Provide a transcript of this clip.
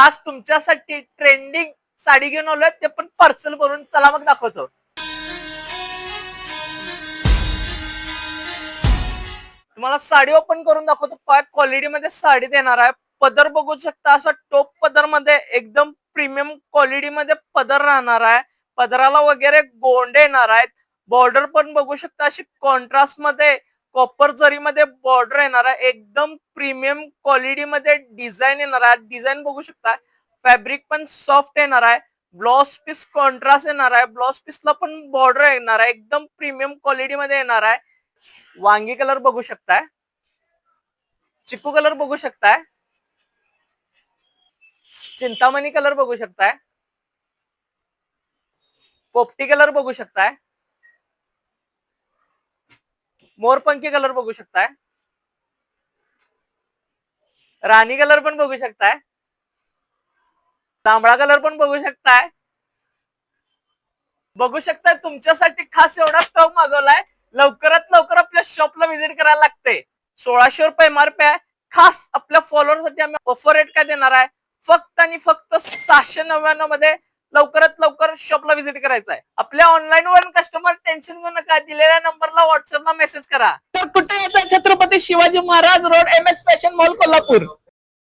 खास तुमच्यासाठी ट्रेंडिंग साडी घेऊन आलोय, ते पण पार्सल भरून. चला मग दाखवतो. तुम्हाला साडी ओपन करून दाखवतो. काय क्वालिटी मध्ये साडी देणार आहे. पदर बघू शकता, असा टॉप पदर मध्ये एकदम प्रीमियम क्वालिटी मध्ये पदर राहणार आहे. पदराला वगैरे गोंडे येणार आहेत. बॉर्डर पण बघू शकता, अशी कॉन्ट्रास्ट मध्ये कॉपर जरी मध्ये बॉर्डर येणार आहे. एकदम प्रीमियम क्वालिटी मध्ये डिझाईन येणार आहे. डिझाईन बघू शकता. फॅब्रिक पण सॉफ्ट येणार आहे. ब्लाउज पीस कॉन्ट्रास्ट येणार आहे. ब्लाउज पीसला पण बॉर्डर येणार आहे. एकदम प्रीमियम क्वालिटी मध्ये येणार आहे. वांगी कलर बघू शकताय. चिकू कलर बघू शकताय. चिंतामणी कलर बघू शकताय. पोपटी कलर बघू शकताय. मोरपंखी कलर बघू शकताय. राणी कलर पण बघू शकताय. तांबडा कलर पण बघू शकताय. बघू शकताय तुमच्यासाठी खास एवढा स्टॉक मागवलाय. लवकरात लवकर आपल्या शॉपला व्हिजिट करायला लागते. 1600 रुपये एमआरपी आहे. खास आपल्या फॉलोअरसाठी आम्ही ऑफर रेट काय देणार आहे, फक्त आणि फक्त 699 मध्ये. लवकरात लवकर शॉपला व्हिजिट करायचं आहे. आपल्या ऑनलाईन वर कस्टमर टेन्शन घेऊ नका. दिलेल्या नंबरला व्हॉट्सअपला मेसेज करा. तर कुठे येतं? Chhatrapati Shivaji Maharaj road, MS fashion mall, Kolhapur.